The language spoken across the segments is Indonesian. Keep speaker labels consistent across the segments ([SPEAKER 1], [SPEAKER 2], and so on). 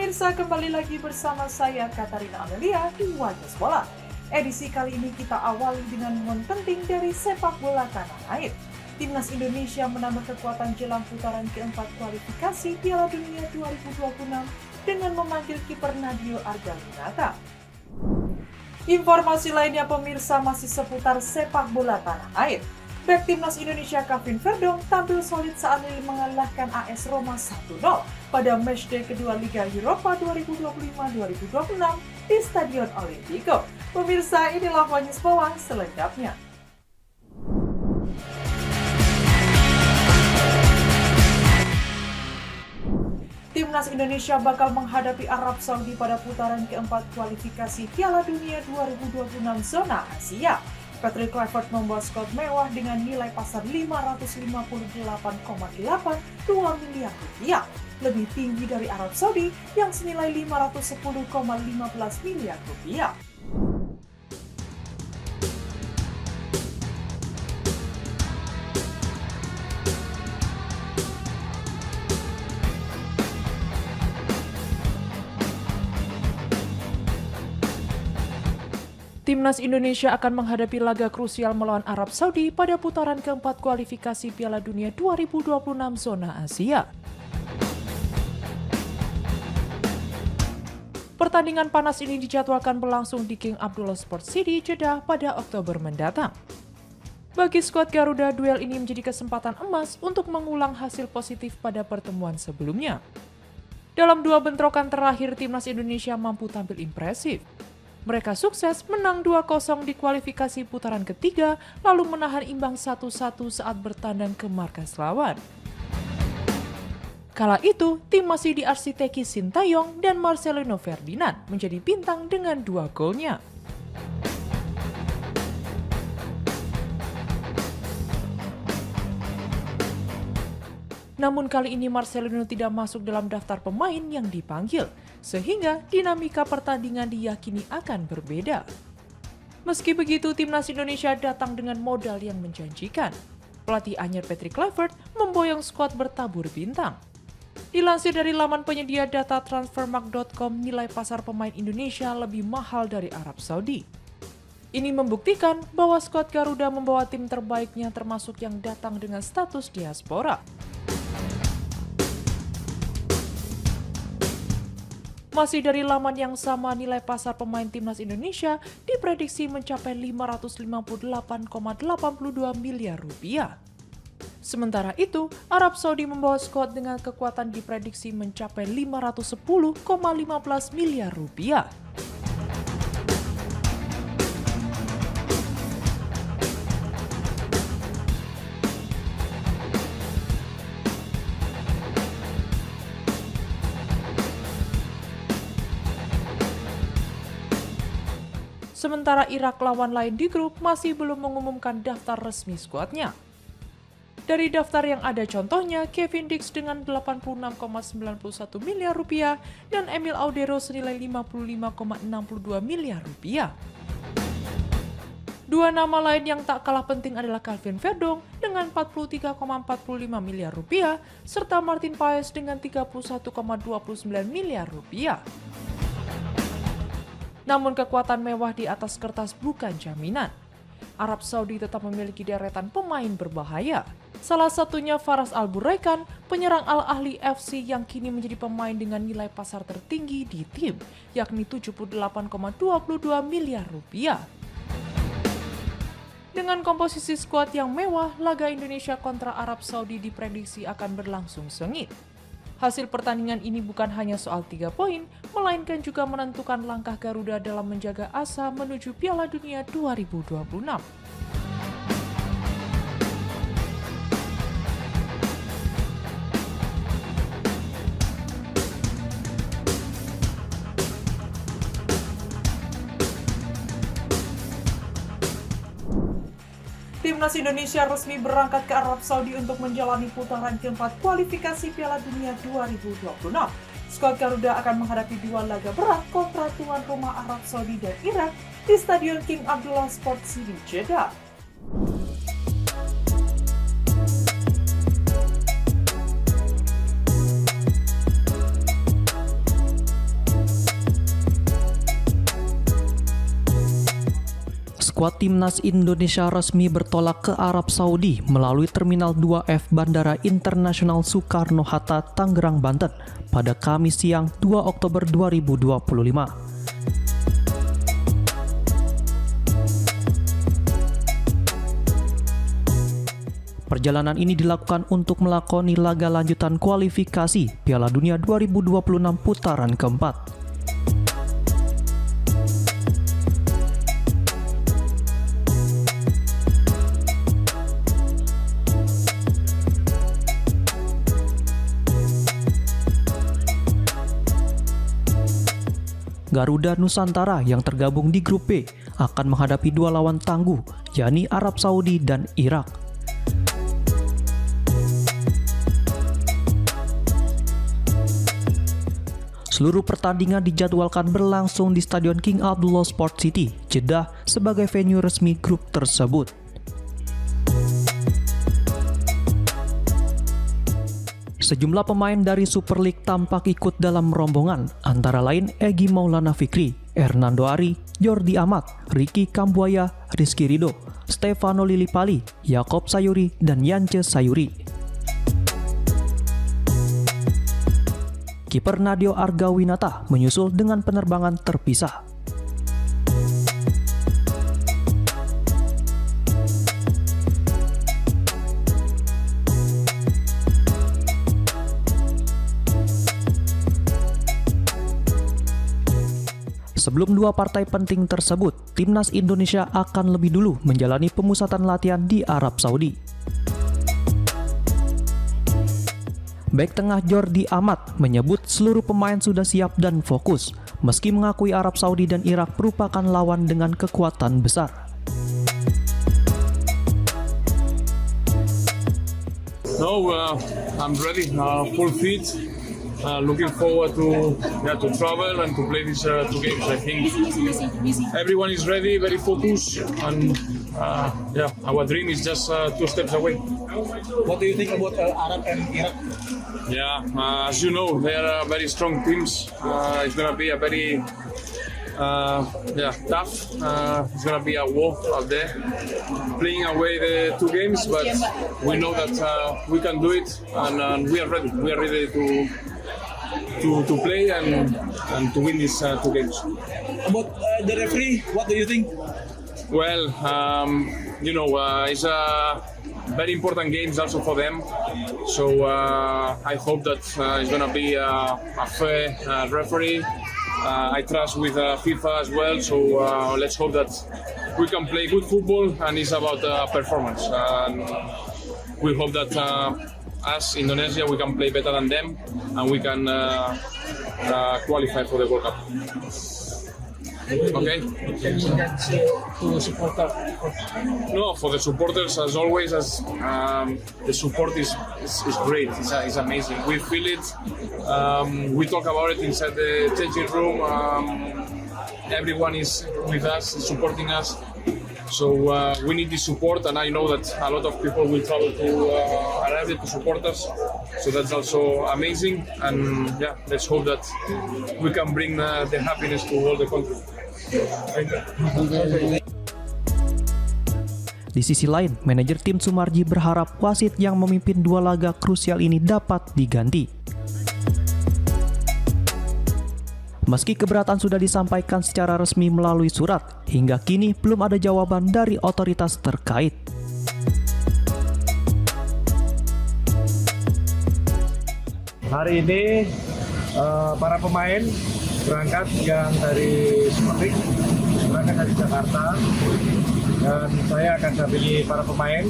[SPEAKER 1] Pemirsa, kembali lagi bersama saya Katarina Amelia di Wajah Bola. Edisi kali ini kita awali dengan momen penting dari sepak bola tanah air. Timnas Indonesia menambah kekuatan jelang putaran keempat kualifikasi Piala Dunia 2026 dengan memanggil kiper Nadio Argalinata. Informasi lainnya pemirsa masih seputar sepak bola tanah air. Bek Timnas Indonesia Kevin Verdonk tampil solid saat Lille mengalahkan AS Roma 1-0 pada matchday kedua Liga Eropa 2025-2026 di Stadion Olimpico. Pemirsa, inilah Wajah Bola selengkapnya. Timnas Indonesia bakal menghadapi Arab Saudi pada putaran keempat kualifikasi Piala Dunia 2026 zona Asia. Patrick Kluivert membawa skuad mewah dengan nilai pasar 558,82 miliar rupiah, lebih tinggi dari Arab Saudi yang senilai 510,15 miliar rupiah. Timnas Indonesia akan menghadapi laga krusial melawan Arab Saudi pada putaran keempat kualifikasi Piala Dunia 2026 zona Asia. Pertandingan panas ini dijadwalkan berlangsung di King Abdullah Sports City, Jeddah pada Oktober mendatang. Bagi skuad Garuda, duel ini menjadi kesempatan emas untuk mengulang hasil positif pada pertemuan sebelumnya. Dalam dua bentrokan terakhir, Timnas Indonesia mampu tampil impresif. Mereka sukses menang 2-0 di kualifikasi putaran ketiga, lalu menahan imbang 1-1 saat bertandang ke markas lawan. Kala itu, tim masih diarsiteki Sintayong dan Marcelino Ferdinand menjadi bintang dengan 2 golnya. Namun kali ini Marcelino tidak masuk dalam daftar pemain yang dipanggil, sehingga dinamika pertandingan diyakini akan berbeda. Meski begitu, Timnas Indonesia datang dengan modal yang menjanjikan. Pelatih anyar Patrick Kluivert memboyong skuad bertabur bintang. Dilansir dari laman penyedia data transfermarkt.com, nilai pasar pemain Indonesia lebih mahal dari Arab Saudi. Ini membuktikan bahwa skuad Garuda membawa tim terbaiknya termasuk yang datang dengan status diaspora. Masih dari laman yang sama, nilai pasar pemain Timnas Indonesia diprediksi mencapai 558,82 miliar rupiah. Sementara itu, Arab Saudi membawa skuad dengan kekuatan diprediksi mencapai 510,15 miliar rupiah. Sementara Irak, lawan lain di grup, masih belum mengumumkan daftar resmi skuadnya. Dari daftar yang ada contohnya, Kevin Dix dengan 86,91 miliar rupiah dan Emil Audero senilai 55,62 miliar rupiah. Dua nama lain yang tak kalah penting adalah Kevin Verdonk dengan 43,45 miliar rupiah serta Martin Paes dengan 31,29 miliar rupiah. Namun kekuatan mewah di atas kertas bukan jaminan. Arab Saudi tetap memiliki deretan pemain berbahaya. Salah satunya Faras Al-Buraikan, penyerang Al-Ahli FC yang kini menjadi pemain dengan nilai pasar tertinggi di tim, yakni 78,22 miliar rupiah. Dengan komposisi skuad yang mewah, laga Indonesia kontra Arab Saudi diprediksi akan berlangsung sengit. Hasil pertandingan ini bukan hanya soal 3 poin, melainkan juga menentukan langkah Garuda dalam menjaga asa menuju Piala Dunia 2026. Timnas Indonesia resmi berangkat ke Arab Saudi untuk menjalani putaran keempat kualifikasi Piala Dunia 2026. Skuad Garuda akan menghadapi dua laga berat kontra tuan rumah Arab Saudi dan Irak di Stadion King Abdullah Sports City, Jeddah.
[SPEAKER 2] Skuad Timnas Indonesia resmi bertolak ke Arab Saudi melalui Terminal 2F Bandara Internasional Soekarno-Hatta, Tangerang, Banten pada Kamis siang 2 Oktober 2025. Perjalanan ini dilakukan untuk melakoni laga lanjutan kualifikasi Piala Dunia 2026 putaran keempat. Garuda Nusantara yang tergabung di grup B akan menghadapi dua lawan tangguh, yakni Arab Saudi dan Irak. Seluruh pertandingan dijadwalkan berlangsung di Stadion King Abdullah Sport City, Jeddah sebagai venue resmi grup tersebut. Sejumlah pemain dari Super League tampak ikut dalam rombongan, antara lain Egy Maulana Fikri, Hernando Ari, Jordi Amat, Ricky Kambuaya, Rizky Ridho, Stefano Lillipali, Yakob Sayuri, dan Yance Sayuri. Kiper Nadio Argawinata menyusul dengan penerbangan terpisah. Sebelum dua partai penting tersebut, Timnas Indonesia akan lebih dulu menjalani pemusatan latihan di Arab Saudi. Bek tengah Jordi Amat menyebut seluruh pemain sudah siap dan fokus, meski mengakui Arab Saudi dan Irak merupakan lawan dengan kekuatan besar.
[SPEAKER 3] No, I'm ready, full fit. Looking forward to travel and to play these two games. I think everyone is ready, very focused, and our dream is just 2 steps away.
[SPEAKER 4] What do you think about Arab and Iraq?
[SPEAKER 3] Yeah, as you know, they are very strong teams. It's gonna be a very tough. It's gonna be a war out there, playing away the 2 games, but we know that we can do it, and we are ready. We are ready to play and to win these 2 games.
[SPEAKER 4] About the referee, what do you think?
[SPEAKER 3] Well, it's a very important games also for them. So I hope that it's gonna be a fair referee. I trust with FIFA as well. So let's hope that we can play good football, and it's about performance. We hope that us, Indonesia, we can play better than them, and we can qualify for the World Cup. Okay?
[SPEAKER 4] To supporter.
[SPEAKER 3] No, for the supporters, as always, the support is great. It's amazing. We feel it. We talk about it inside the changing room. Everyone is with us, supporting us. So we need this support, and I know that a lot of people will travel to Arabia to support us. So that's also amazing, and let's hope that we can bring the happiness to all the country.
[SPEAKER 2] Di sisi lain, manajer tim Sumarji berharap wasit yang memimpin dua laga krusial ini dapat diganti. Meski keberatan sudah disampaikan secara resmi melalui surat, hingga kini belum ada jawaban dari otoritas terkait.
[SPEAKER 5] Hari ini para pemain berangkat yang dari Super League, berangkat dari Jakarta, dan saya akan dampingi para pemain.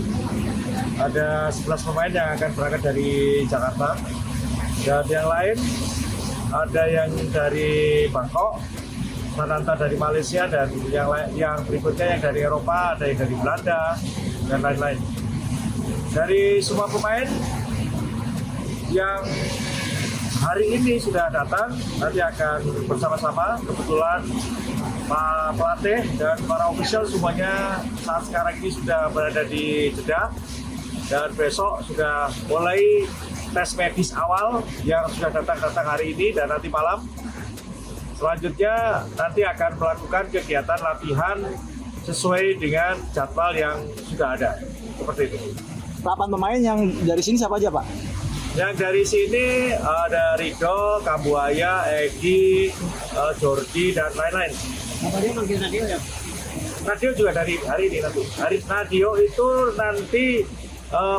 [SPEAKER 5] Ada 11 pemain yang akan berangkat dari Jakarta, dan yang lain ada yang dari Bangkok, Sananta dari Malaysia, dan yang berikutnya yang dari Eropa, ada yang dari Belanda, dan lain-lain. Dari semua pemain yang hari ini sudah datang, nanti akan bersama-sama. Kebetulan Pak pelatih dan para official semuanya saat sekarang ini sudah berada di Jeddah, dan besok sudah mulai tes medis awal yang sudah datang hari ini dan nanti malam. Selanjutnya nanti akan melakukan kegiatan latihan sesuai dengan jadwal yang sudah ada. Seperti itu.
[SPEAKER 4] 8 pemain yang dari sini siapa aja, Pak?
[SPEAKER 5] Yang dari sini ada Rido, Kambuaya, Egi, Jordi, dan lain-lain.
[SPEAKER 4] Apa dia manggil Nadio ya?
[SPEAKER 5] Nadio juga dari hari ini nanti. Hari Nadio itu nanti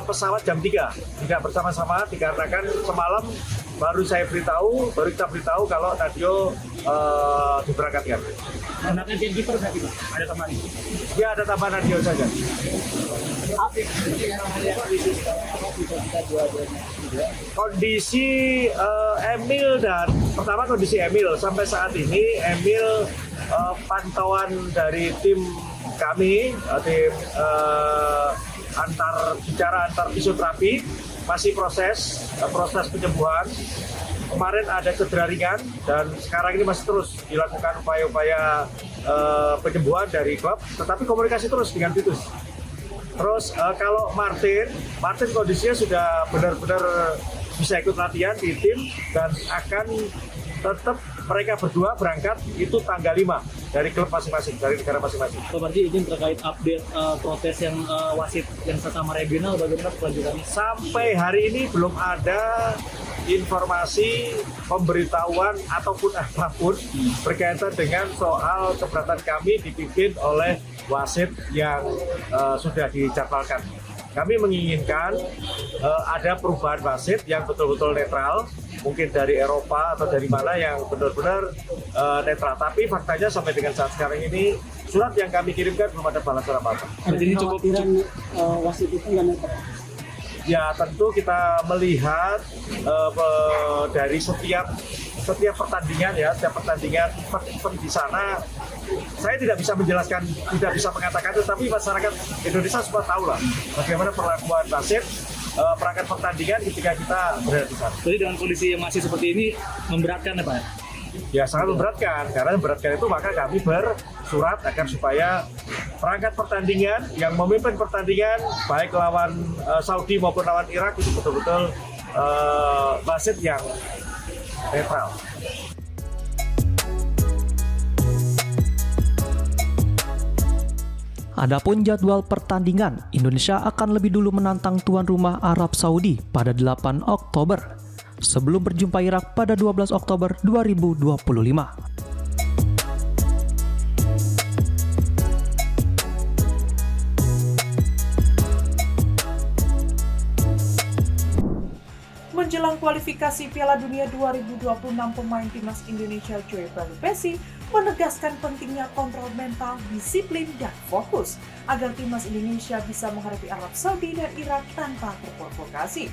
[SPEAKER 5] pesawat jam 3. Tidak bersama-sama dikarenakan semalam baru kita beritahu kalau Nadio diberangkatkan.
[SPEAKER 4] Menggunakan tim kiper berarti, Pak? Ada tambahan?
[SPEAKER 5] Ya, ada tambahan Nadio saja. Kondisi Emil dan pertama kondisi Emil sampai saat ini Emil pantauan dari tim kami tim antar fisioterapi masih proses penyembuhan. Kemarin ada cedera ringan dan sekarang ini masih terus dilakukan upaya-upaya penyembuhan dari klub, tetapi komunikasi terus dengan Titus. Terus kalau Martin kondisinya sudah benar-benar bisa ikut latihan di tim dan akan tetap mereka berdua berangkat itu tanggal 5 dari klub masing-masing, dari negara masing-masing.
[SPEAKER 6] Berarti izin terkait update protes yang wasit yang sesama regional bagaimana kelanjutannya?
[SPEAKER 5] Sampai hari ini belum ada informasi pemberitahuan ataupun apapun berkaitan dengan soal keberatan kami dipimpin oleh wasit yang sudah dijadwalkan. Kami menginginkan ada perubahan wasit yang betul-betul netral, mungkin dari Eropa atau dari mana yang benar-benar netral. Tapi faktanya sampai dengan saat sekarang ini surat yang kami kirimkan belum ada balasan apa-apa.
[SPEAKER 6] Jadi ini cukup
[SPEAKER 4] wasit itu nggak netral?
[SPEAKER 5] Ya tentu kita melihat dari setiap pertandingan ya, setiap pertandingan event di sana. Saya tidak bisa menjelaskan, tidak bisa mengatakan itu, tapi masyarakat Indonesia semua tahu lah bagaimana perlakuan wasit perangkat pertandingan ketika kita berada di sana.
[SPEAKER 6] Jadi dengan kondisi yang masih seperti ini memberatkan ya Pak?
[SPEAKER 5] Ya sangat memberatkan, karena memberatkan itu maka kami bersurat agar supaya perangkat pertandingan yang memimpin pertandingan baik lawan Saudi maupun lawan Irak itu betul-betul wasit yang netral.
[SPEAKER 2] Adapun jadwal pertandingan, Indonesia akan lebih dulu menantang tuan rumah Arab Saudi pada 8 Oktober sebelum berjumpa Irak pada 12 Oktober 2025.
[SPEAKER 1] Menjelang kualifikasi Piala Dunia 2026, pemain timnas Indonesia Joy Pelupesi menegaskan pentingnya kontrol mental, disiplin, dan fokus agar timnas Indonesia bisa menghadapi Arab Saudi dan Irak tanpa terprovokasi.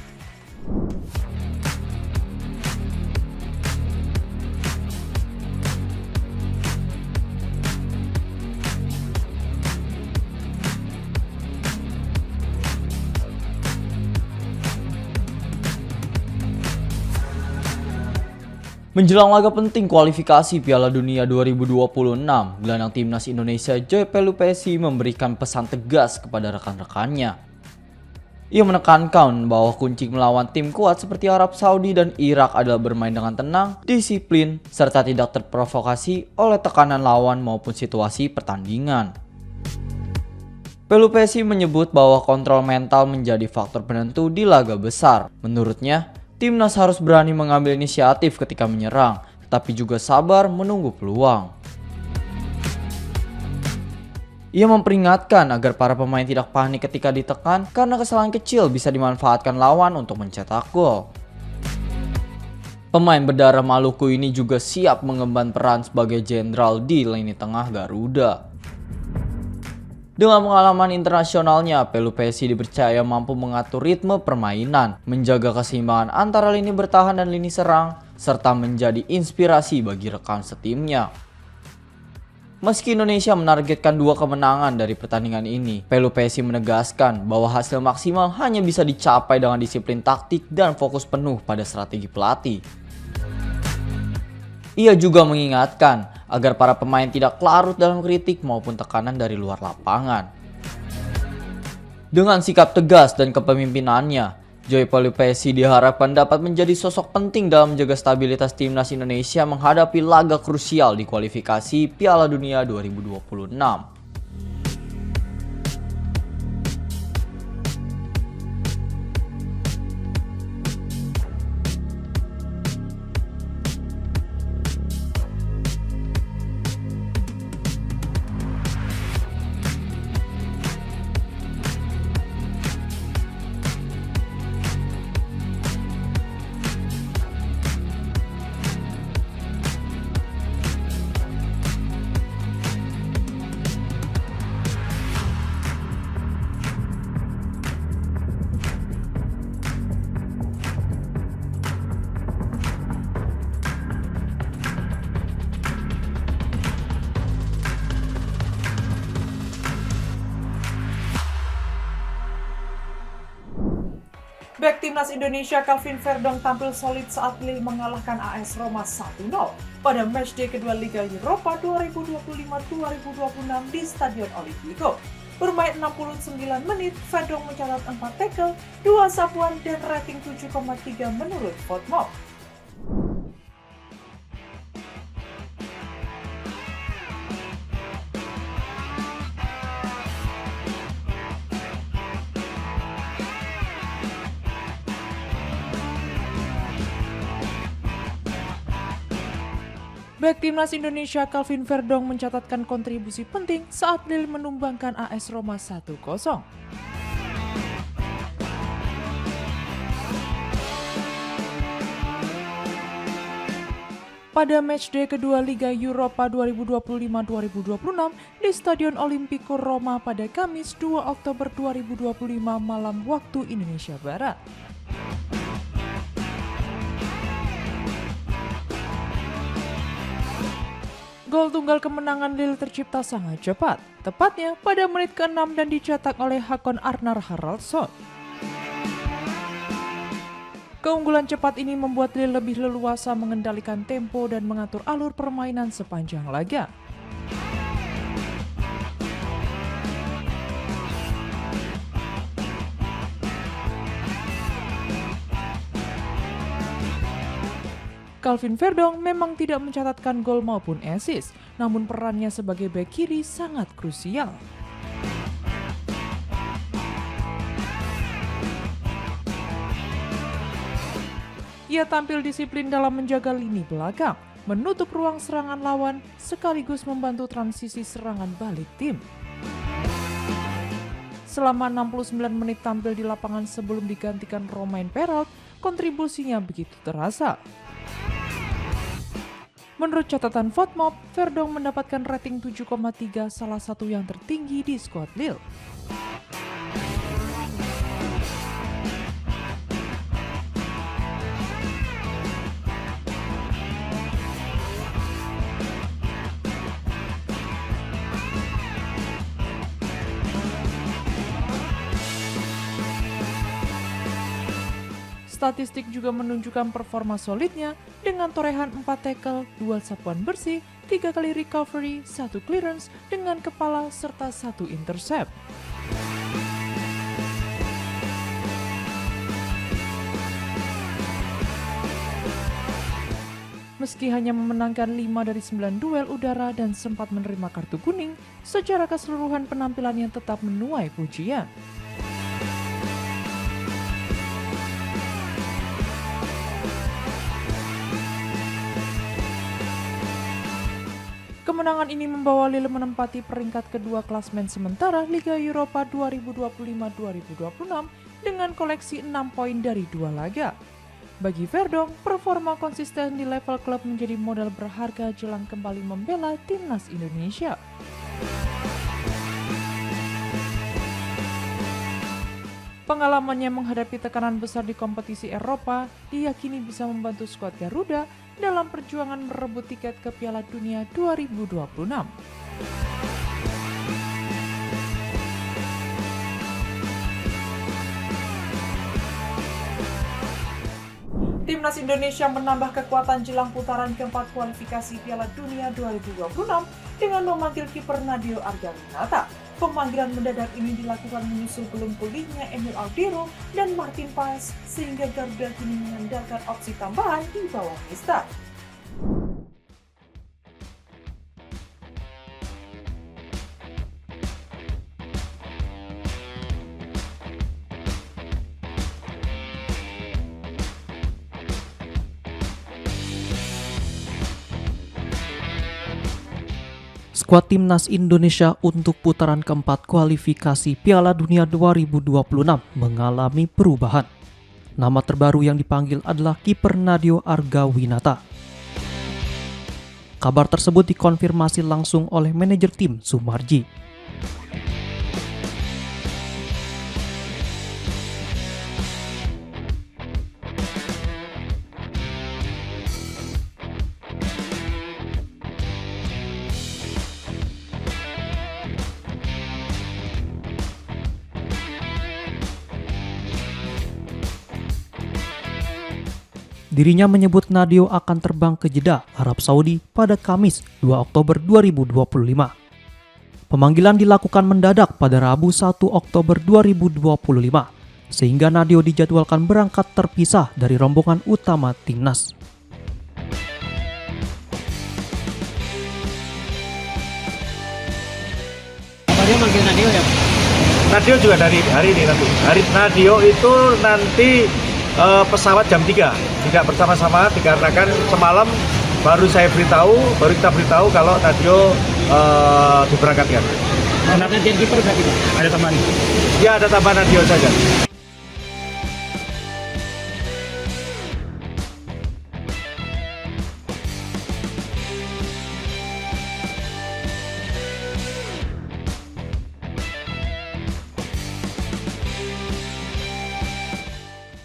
[SPEAKER 7] Menjelang laga penting kualifikasi Piala Dunia 2026, gelandang timnas Indonesia Joy Pelupesi memberikan pesan tegas kepada rekan-rekannya. Ia menekankan bahwa kunci melawan tim kuat seperti Arab Saudi dan Irak adalah bermain dengan tenang, disiplin, serta tidak terprovokasi oleh tekanan lawan maupun situasi pertandingan. Pelupesi menyebut bahwa kontrol mental menjadi faktor penentu di laga besar. Menurutnya, timnas harus berani mengambil inisiatif ketika menyerang, tapi juga sabar menunggu peluang. Ia memperingatkan agar para pemain tidak panik ketika ditekan karena kesalahan kecil bisa dimanfaatkan lawan untuk mencetak gol. Pemain berdarah Maluku ini juga siap mengemban peran sebagai jenderal di lini tengah Garuda. Dengan pengalaman internasionalnya, Pelupesi dipercaya mampu mengatur ritme permainan, menjaga keseimbangan antara lini bertahan dan lini serang, serta menjadi inspirasi bagi rekan setimnya. Meski Indonesia menargetkan 2 kemenangan dari pertandingan ini, Pelupesi menegaskan bahwa hasil maksimal hanya bisa dicapai dengan disiplin taktik dan fokus penuh pada strategi pelatih. Ia juga mengingatkan agar para pemain tidak larut dalam kritik maupun tekanan dari luar lapangan. Dengan sikap tegas dan kepemimpinannya, Joy Pelupesi diharapkan dapat menjadi sosok penting dalam menjaga stabilitas timnas Indonesia menghadapi laga krusial di kualifikasi Piala Dunia 2026.
[SPEAKER 1] Bek timnas Indonesia Calvin Verdong tampil solid saat Lille mengalahkan AS Roma 1-0 pada matchday kedua Liga Eropa 2025-2026 di Stadion Olimpico. Bermain 69 menit, Verdong mencatat 4 tackle, 2 sapuan dan rating 7,3 menurut FotMob. Bek timnas Indonesia Calvin Verdong mencatatkan kontribusi penting saat Lille menumbangkan AS Roma 1-0. Pada matchday kedua Liga Eropa 2025-2026 di Stadion Olimpico Roma pada Kamis 2 Oktober 2025 malam waktu Indonesia Barat. Gol tunggal kemenangan Lille tercipta sangat cepat, tepatnya pada menit ke-6 dan dicetak oleh Hakon Arnar Haraldsson. Keunggulan cepat ini membuat Lille lebih leluasa mengendalikan tempo dan mengatur alur permainan sepanjang laga. Calvin Verdong memang tidak mencatatkan gol maupun assist, namun perannya sebagai bek kiri sangat krusial. Ia tampil disiplin dalam menjaga lini belakang, menutup ruang serangan lawan, sekaligus membantu transisi serangan balik tim. Selama 69 menit tampil di lapangan sebelum digantikan Romain Perrault, kontribusinya begitu terasa. Menurut catatan FotMob, Verdong mendapatkan rating 7,3, salah satu yang tertinggi di skuad Lille. Statistik juga menunjukkan performa solidnya dengan torehan 4 tackle, 2 sapuan bersih, 3 kali recovery, 1 clearance dengan kepala serta 1 intercept. Meski hanya memenangkan 5 dari 9 duel udara dan sempat menerima kartu kuning, secara keseluruhan penampilannya tetap menuai pujian. Kemenangan ini membawa Lille menempati peringkat kedua klasmen sementara Liga Eropa 2025-2026 dengan koleksi 6 poin dari 2 laga. Bagi Verdong, performa konsisten di level klub menjadi modal berharga jelang kembali membela timnas Indonesia. Pengalamannya menghadapi tekanan besar di kompetisi Eropa diyakini bisa membantu skuad Garuda dalam perjuangan merebut tiket ke Piala Dunia 2026. Timnas Indonesia menambah kekuatan jelang putaran keempat kualifikasi Piala Dunia 2026 dengan memanggil kiper Nadeo Argawinata. Pemanggilan mendadak ini dilakukan menyusul belum pulihnya Emil Aldero dan Martin Paes, sehingga Garuda kini mengandalkan opsi tambahan di bawah Mista.
[SPEAKER 2] Skuad timnas Indonesia untuk putaran keempat kualifikasi Piala Dunia 2026 mengalami perubahan. Nama terbaru yang dipanggil adalah kiper Nadeo Argawinata. Kabar tersebut dikonfirmasi langsung oleh manajer tim Sumarji. dirinya menyebut Nadeo akan terbang ke Jeddah, Arab Saudi pada Kamis 2 Oktober 2025. Pemanggilan dilakukan mendadak pada Rabu 1 Oktober 2025, sehingga Nadeo dijadwalkan berangkat terpisah dari rombongan utama timnas.
[SPEAKER 4] Apa dia manggil Nadeo ya?
[SPEAKER 5] Nadeo juga dari hari ini nanti. Hari Nadeo itu nanti pesawat jam 3, tidak bersama-sama dikarenakan semalam baru kita beritahu kalau Nadeo diberangkatkan.
[SPEAKER 4] Karena gantian kiper berarti Pak? Ada tambahan?
[SPEAKER 5] Ya ada tambahan Nadeo saja.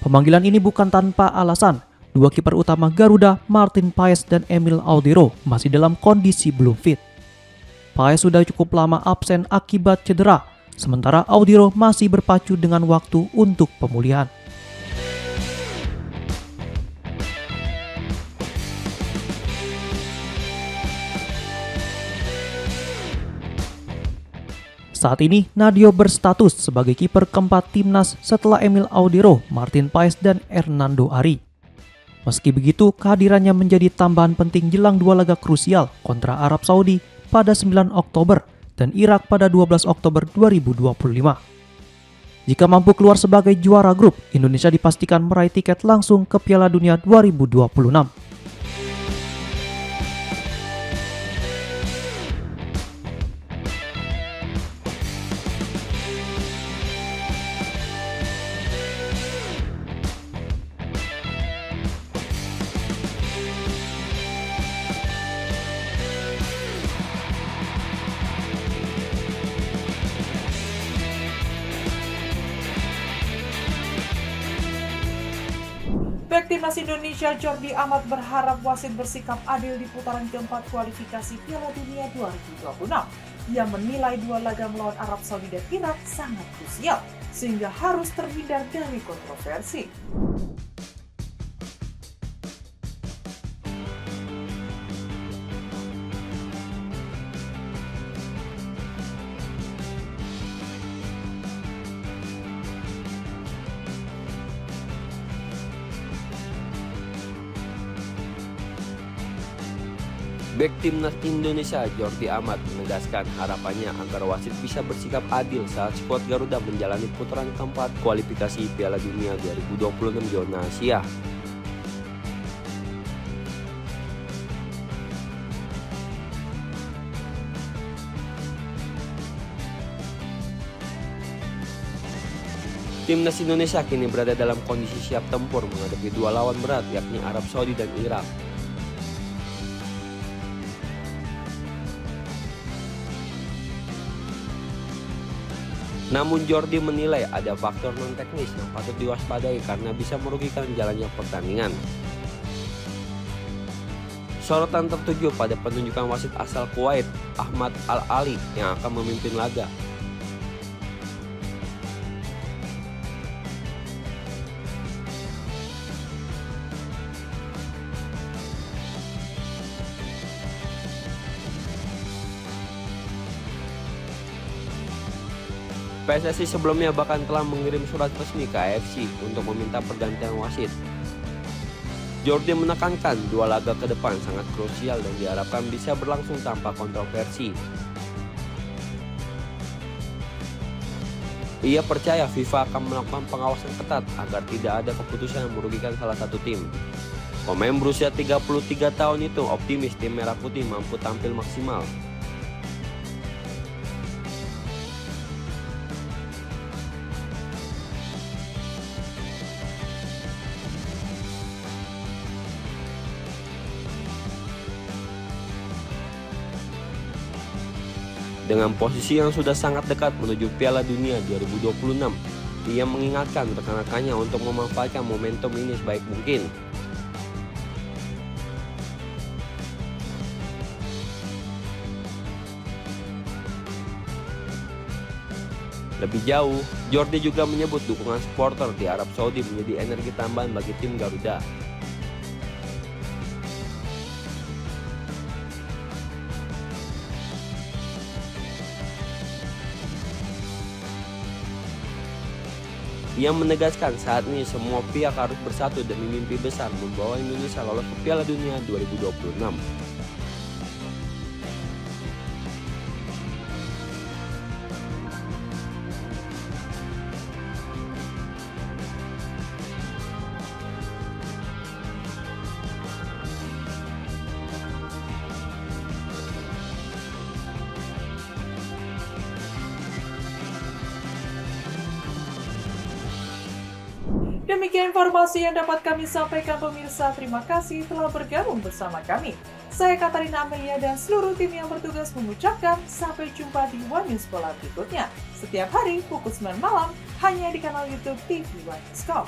[SPEAKER 2] Pemanggilan ini bukan tanpa alasan. Dua kiper utama Garuda, Martin Paes dan Emil Audero masih dalam kondisi belum fit. Paes sudah cukup lama absen akibat cedera, sementara Audero masih berpacu dengan waktu untuk pemulihan. Saat ini, Nadeo berstatus sebagai kiper keempat timnas setelah Emil Audero, Martin Paes, dan Hernando Ari. Meski begitu, kehadirannya menjadi tambahan penting jelang dua laga krusial kontra Arab Saudi pada 9 Oktober dan Irak pada 12 Oktober 2025. Jika mampu keluar sebagai juara grup, Indonesia dipastikan meraih tiket langsung ke Piala Dunia 2026.
[SPEAKER 1] Bek Timnas Indonesia Jordi Amat berharap wasit bersikap adil di putaran keempat kualifikasi Piala Dunia 2026. Ia menilai dua laga melawan Arab Saudi dan Irak sangat krusial, sehingga harus terhindar dari kontroversi.
[SPEAKER 8] Bek Timnas Indonesia Jordi Amat menegaskan harapannya agar wasit bisa bersikap adil saat skuad Garuda menjalani putaran keempat kualifikasi Piala Dunia 2026 zona Asia. Timnas Indonesia kini berada dalam kondisi siap tempur menghadapi dua lawan berat yakni Arab Saudi dan Irak. Namun Jordi menilai ada faktor non-teknis yang patut diwaspadai karena bisa merugikan jalannya pertandingan. Sorotan tertuju pada penunjukan wasit asal Kuwait, Ahmad Al-Ali yang akan memimpin laga. PSSI sebelumnya bahkan telah mengirim surat resmi ke AFC untuk meminta pergantian wasit. Jordi menekankan dua laga ke depan sangat krusial dan diharapkan bisa berlangsung tanpa kontroversi. Ia percaya FIFA akan melakukan pengawasan ketat agar tidak ada keputusan yang merugikan salah satu tim. Pemain berusia 33 tahun itu optimis tim Merah Putih mampu tampil maksimal. Dengan posisi yang sudah sangat dekat menuju Piala Dunia 2026, ia mengingatkan rekan-rekannya untuk memanfaatkan momentum ini sebaik mungkin. Lebih jauh, Jordi juga menyebut dukungan supporter di Arab Saudi menjadi energi tambahan bagi tim Garuda. Ia menegaskan saat ini semua pihak harus bersatu demi mimpi besar membawa Indonesia lolos ke Piala Dunia 2026.
[SPEAKER 1] Demikian informasi yang dapat kami sampaikan pemirsa. Terima kasih telah bergabung bersama kami. Saya Katarina Amelia dan seluruh tim yang bertugas mengucapkan sampai jumpa di One News Bola berikutnya. Setiap hari pukul 9 malam hanya di kanal YouTube TV One News.com.